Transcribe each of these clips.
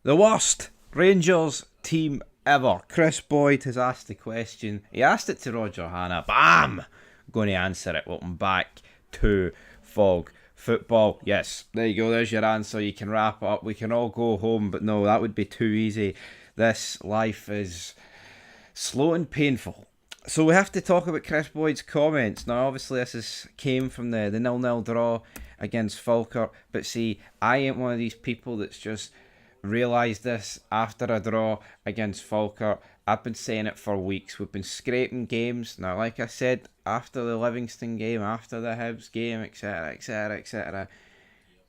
The worst Rangers team ever. Chris Boyd has asked the question. He asked it to Roger Hanna. Bam! Going to answer it. Welcome back to Fog Football. Yes, there you go. There's your answer. You can wrap up. We can all go home. But no, that would be too easy. This life is slow and painful. So we have to talk about Chris Boyd's comments. Now, obviously, came from the 0-0 draw against Falkirk. But see, I ain't one of these people that's just realised this after a draw against Falkirk. I've been saying it for weeks. We've been scraping games. Now, like I said, after the Livingston game, after the Hibs game, etc., etc., etc.,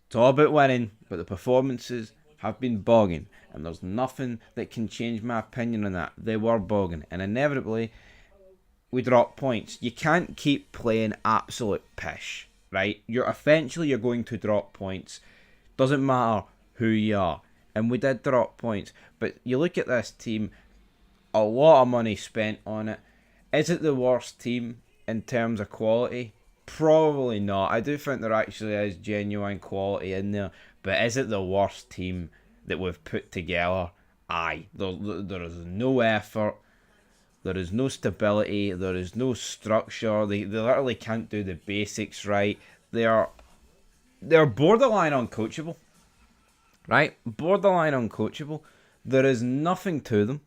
it's all about winning, but the performances have been bogging, and there's nothing that can change my opinion on that. They were bogging, and inevitably, we drop points. You can't keep playing absolute pish, right? You're going to drop points. Doesn't matter who you are. And we did drop points. But you look at this team, a lot of money spent on it. Is it the worst team in terms of quality? Probably not. I do think there actually is genuine quality in there. But is it the worst team that we've put together? Aye. There is no effort. There is no stability. There is no structure. They literally can't do the basics right. They're borderline uncoachable. Right? Borderline uncoachable. There is nothing to them.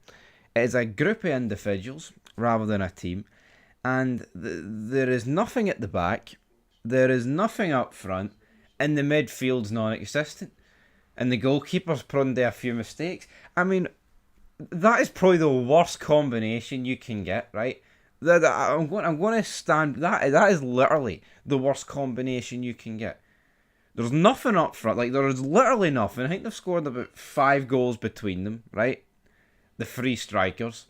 It is a group of individuals rather than a team. And there is nothing at the back. There is nothing up front. And the midfield's non-existent. And the goalkeeper's prone to a few mistakes. I mean, that is probably the worst combination you can get, right? I'm going to stand... That is literally the worst combination you can get. There's nothing up front. Like, there is literally nothing. I think they've scored about 5 goals between them, right? The 3 strikers.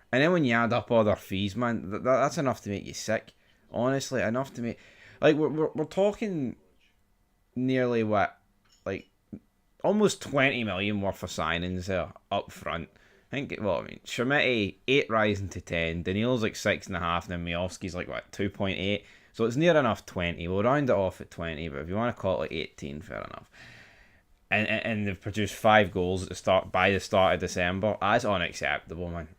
And then when you add up all their fees, man, that's enough to make you sick. Honestly, enough to make... Like, we're talking nearly, what? Like, almost 20 million worth of signings there up front. I think, Shermiti, 8 rising to 10. Daniil's like 6.5, and then Miovski's like, 2.8. So it's near enough 20. We'll round it off at 20, but if you want to call it like 18, fair enough. And they've produced 5 goals by the start of December. That's unacceptable, man.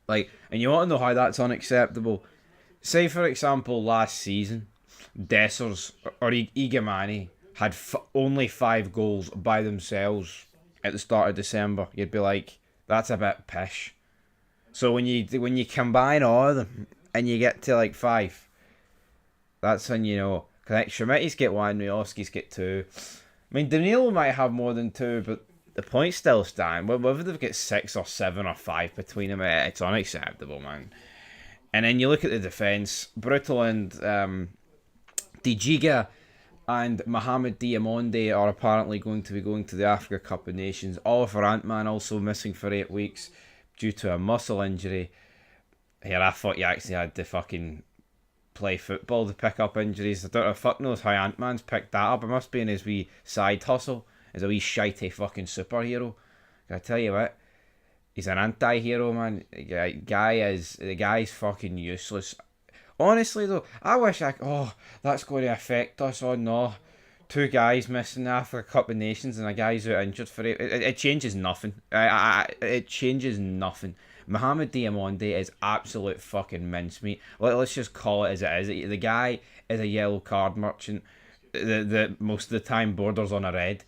Like, and you want to know how that's unacceptable? Say, for example, last season, Dessers or Igamani had only 5 goals by themselves at the start of December. You'd be like, that's a bit pish. So when you combine all of them and you get to like 5, that's when you know. Cause Shermiti's get 1, Miovski's get 2. I mean, Danilo might have more than 2, but the points still stand. Whether they've got 6 or 7 or 5 between them, it's unacceptable, man. And then you look at the defence. Brutal and Dijiga and Mohamed Diamonde are apparently going to be going to the Africa Cup of Nations. Oliver Antman also missing for 8 weeks due to a muscle injury. Here, I thought you actually had to fucking play football to pick up injuries. I don't know, fuck knows how Ant-Man's picked that up. It must be in his wee side hustle as a wee shitey fucking superhero. I tell you what, he's an anti-hero, man. The guy's fucking useless. Honestly though, I wish that's going to affect us. Oh no, 2 guys missing the Africa Cup of Nations and a guy's out injured for it. It changes nothing. It changes nothing. Mohamed Diamonde is absolute fucking mincemeat. Let's just call it as it is. The guy is a yellow card merchant. The most of the time borders on a red.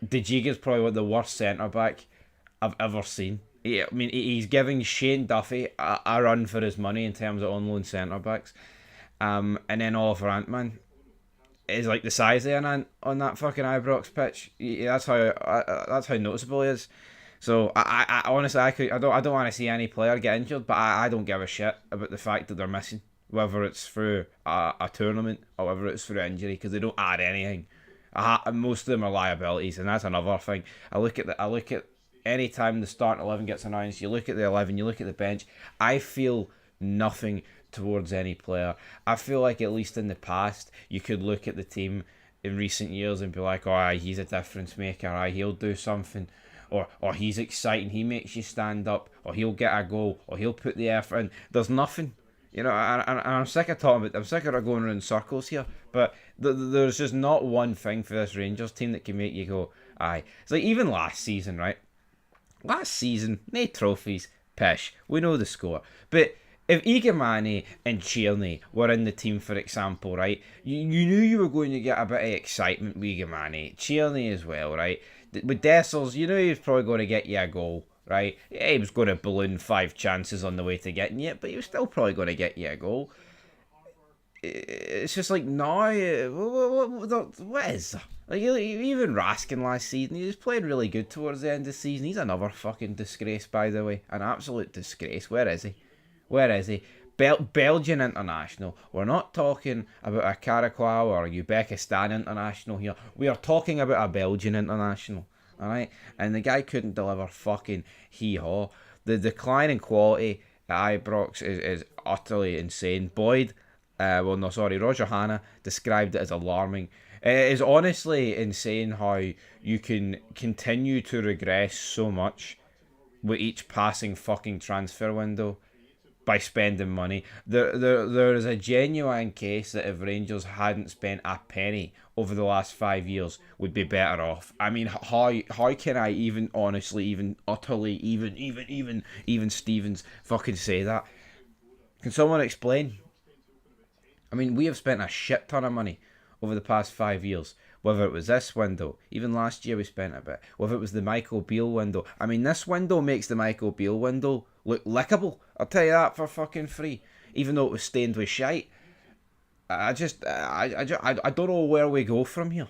Dijiga's probably the worst centre back I've ever seen. He's giving Shane Duffy a run for his money in terms of on loan centre backs. And then Oliver Antman is like the size of an ant on that fucking Ibrox pitch. That's how noticeable he is. So I honestly I don't want to see any player get injured, but I don't give a shit about the fact that they're missing, whether it's through a tournament or whether it's through injury, because they don't add anything. Most of them are liabilities, and that's another thing. I look at any time the starting 11 gets announced, you look at the 11, you look at the bench. I feel nothing towards any player. I feel like at least in the past you could look at the team in recent years and be like, oh, he's a difference maker. He'll do something. Or he's exciting, he makes you stand up, or he'll get a goal, or he'll put the effort in. There's nothing. And I'm sick of talking about, I'm sick of going around circles here, but there's just not one thing for this Rangers team that can make you go, Aye. It's like even last season, right? Last season, no trophies, pish. We know the score. But if Igamani and Tierney were in the team, for example, right, you knew you were going to get a bit of excitement with Igamani. Tierney as well, right? With Dessers, you knew he was probably going to get you a goal, right? Yeah, he was going to balloon 5 chances on the way to getting it, but he was still probably going to get you a goal. It's just like, no, what is that? Like, even Raskin last season, he was playing really good towards the end of the season. He's another fucking disgrace, by the way. An absolute disgrace. Where is he? Where is he? Belgian international. We're not talking about a Caracas or a Uzbekistan international here. We are talking about a Belgian international. Alright? And the guy couldn't deliver fucking hee-haw. The decline in quality at Ibrox is utterly insane. Roger Hanna described it as alarming. It is honestly insane how you can continue to regress so much with each passing fucking transfer window by spending money. There is a genuine case that if Rangers hadn't spent a penny over the last 5 years, would be better off. I mean, how can I even honestly, even utterly, even Stevens fucking say that? Can someone explain? I mean, we have spent a shit ton of money over the past 5 years. Whether it was this window, even last year we spent a bit. Whether it was the Michael Beale window. I mean, this window makes the Michael Beale window look lickable. I'll tell you that for fucking free. Even though it was stained with shite. I don't know where we go from here.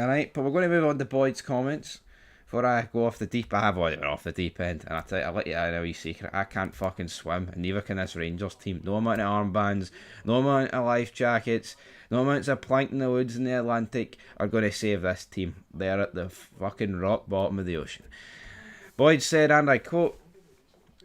Alright, but we're going to move on to Boyd's comments. Before I go off the deep, I have already been off the deep end, and I'll let you in a wee secret. I can't fucking swim, and neither can this Rangers team. No amount of armbands, no amount of life jackets, no amounts of plank in the woods in the Atlantic are going to save this team. They're at the fucking rock bottom of the ocean. Boyd said, and I quote,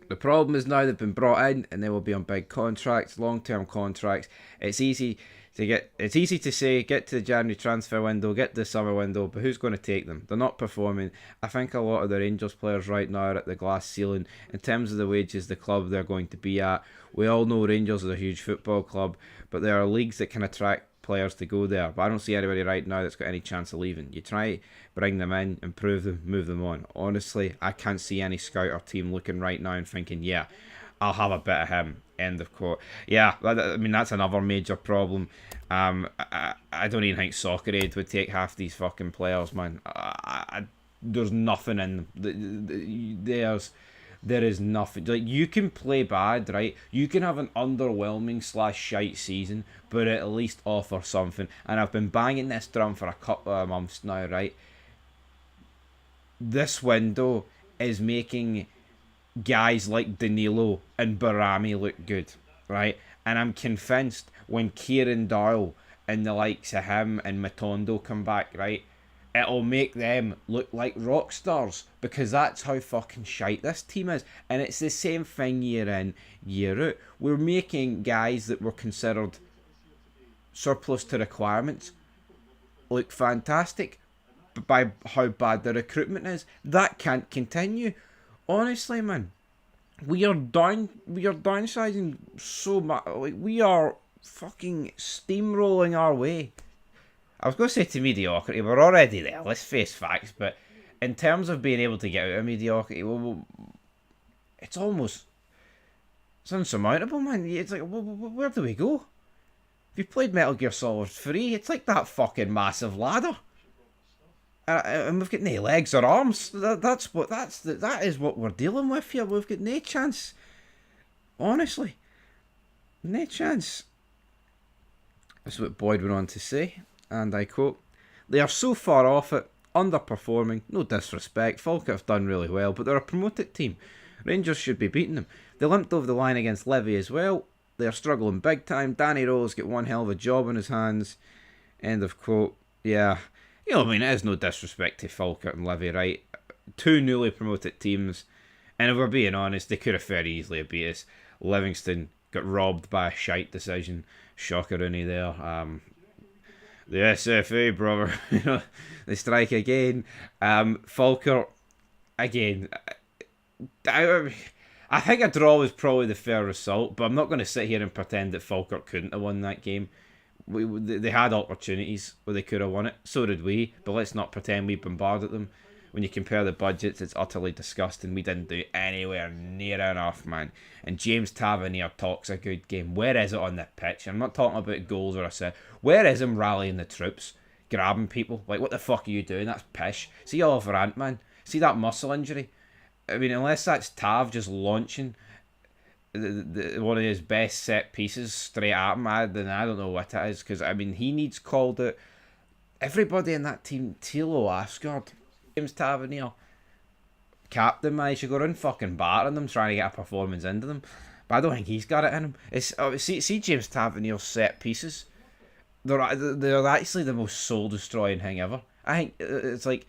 "The problem is now they've been brought in, and they will be on big contracts, long-term contracts. It's easy to say, get to the January transfer window, get to the summer window, but who's going to take them? They're not performing. I think a lot of the Rangers players right now are at the glass ceiling in terms of the wages the club they're going to be at. We all know Rangers are a huge football club, but there are leagues that can attract players to go there. But I don't see anybody right now that's got any chance of leaving. You try, bring them in, improve them, move them on. Honestly, I can't see any scout or team looking right now and thinking, yeah, I'll have a bit of him." End of quote. Yeah, I mean, that's another major problem. I don't even think Soccer Aid would take half these fucking players, man. There's nothing in them. There is nothing. Like, you can play bad, right? You can have an underwhelming / shite season, but at least offer something. And I've been banging this drum for a couple of months now, right? This window is making guys like Danilo and Barami look good, right? And I'm convinced when Kieran Doyle and the likes of him and Matondo come back, right, it'll make them look like rock stars, because that's how fucking shite this team is. And it's the same thing year in, year out. We're making guys that were considered surplus to requirements look fantastic by how bad the recruitment is. That can't continue. Honestly, man, we are downsizing so much. Like, we are fucking steamrolling our way. I was going to say to mediocrity. We're already there. Let's face facts. But in terms of being able to get out of mediocrity, it's insurmountable, man. It's like, where do we go? If you played Metal Gear Solid 3, it's like that fucking massive ladder. And we've got no legs or arms. That is what we're dealing with here. We've got no chance. Honestly, no chance. That's what Boyd went on to say, and I quote, "They are so far off it, underperforming. No disrespect, Falkirk have done really well, but they're a promoted team. Rangers should be beating them. They limped over the line against Levy as well. They are struggling big time. Danny Rowe's got one hell of a job on his hands." End of quote. Yeah. You know, I mean, it is no disrespect to Falkirk and Levy, right? Two newly promoted teams, and if we're being honest, they could have very easily beat us. Livingston got robbed by a shite decision. Shockerini there. The SFA, brother. You know, they strike again. Falkirk, again. I think a draw was probably the fair result, but I'm not going to sit here and pretend that Falkirk couldn't have won that game. They had opportunities where they could have won it. So did we, but let's not pretend we bombarded them. when you compare the budgets, it's utterly disgusting. We didn't do anywhere near enough, man. And James Tavernier talks a good game. Where is it on the pitch? I'm not talking about goals or assist. Where is him rallying the troops, grabbing people? Like, what the fuck are you doing? That's pish. See Oliver Ant, man. See that muscle injury? I mean, unless that's Tav just launching one of his best set pieces straight at him, then I don't know what it is. Because, I mean, he needs called out. Everybody in that team, Tilo Asgard, James Tavernier, captain, man, he should go around fucking battering them, trying to get a performance into them. But I don't think he's got it in him. See James Tavernier's set pieces. They're actually the most soul-destroying thing ever. I think it's like,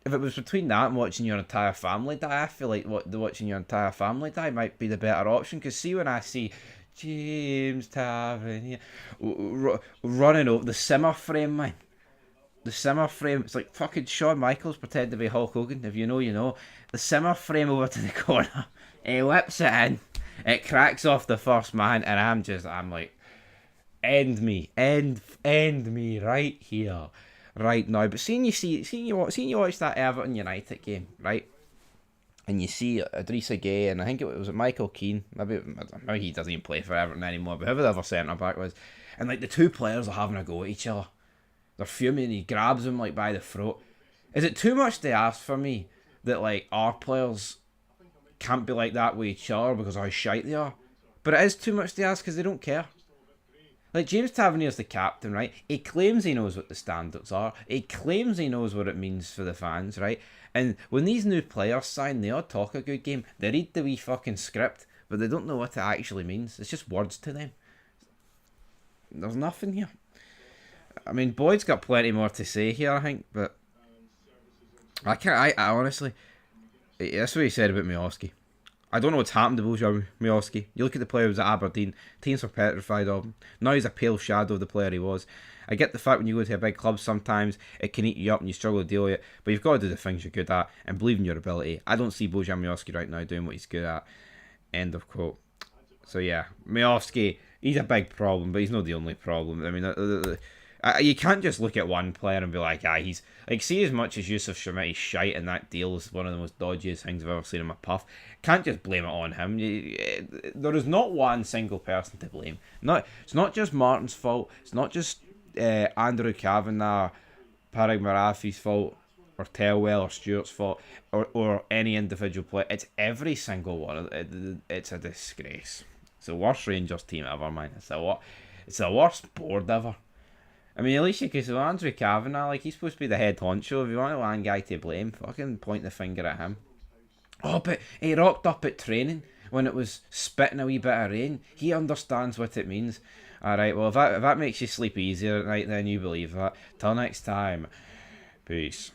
if it was between that and watching your entire family die, I feel like watching your entire family die might be the better option. Because see, when I see James Tavernier running over the simmer frame, man. The simmer frame, it's like fucking Shawn Michaels pretend to be Hulk Hogan. If you know, you know. The simmer frame over to the corner. He whips it in. It cracks off the first man, and I'm like, end me right here, right now. But seeing you watch that Everton United game, right? And you see Idrissa Gueye, and I think it was Michael Keane. Maybe he doesn't even play for Everton anymore, but whoever the other centre back was, and like the two players are having a go at each other. They're fuming, and he grabs him like by the throat. Is it too much to ask for me that like our players can't be like that with each other because of how shite they are? But it is too much to ask because they don't care. Like, James Tavernier's the captain, right? He claims he knows what the standards are. He claims he knows what it means for the fans, right? And when these new players sign, they all talk a good game. They read the wee fucking script, but they don't know what it actually means. It's just words to them. There's nothing here. I mean, Boyd's got plenty more to say here, I think, but I honestly, that's what he said about Miovski. I don't know what's happened to Bojan Miovski. You look at the player who was at Aberdeen, teams were petrified of him. Now he's a pale shadow of the player he was. I get the fact when you go to a big club, sometimes it can eat you up and you struggle to deal with it, but you've got to do the things you're good at and believe in your ability. I don't see Bojan Miovski right now doing what he's good at. End of quote. So yeah, Miovski, he's a big problem, but he's not the only problem. I mean, you can't just look at one player and be like, he's like, see, as much as Yusuf Shamiti's shite and that deal is one of the most dodgiest things I've ever seen in my puff, can't just blame it on him. There is not one single person to blame. It's not just Martin's fault. It's not just Andrew Kavanagh, Parag Marafi's fault, or Telwell or Stewart's fault, or any individual player. It's every single one. It's a disgrace. It's the worst Rangers team ever, man. It's the worst board ever. I mean, at least you could say Andrew Kavanagh, like, he's supposed to be the head honcho. If you want one guy to blame, fucking point the finger at him. Oh, but he rocked up at training when it was spitting a wee bit of rain. He understands what it means. Alright, well, if that makes you sleep easier at night, then you believe that. Till next time. Peace.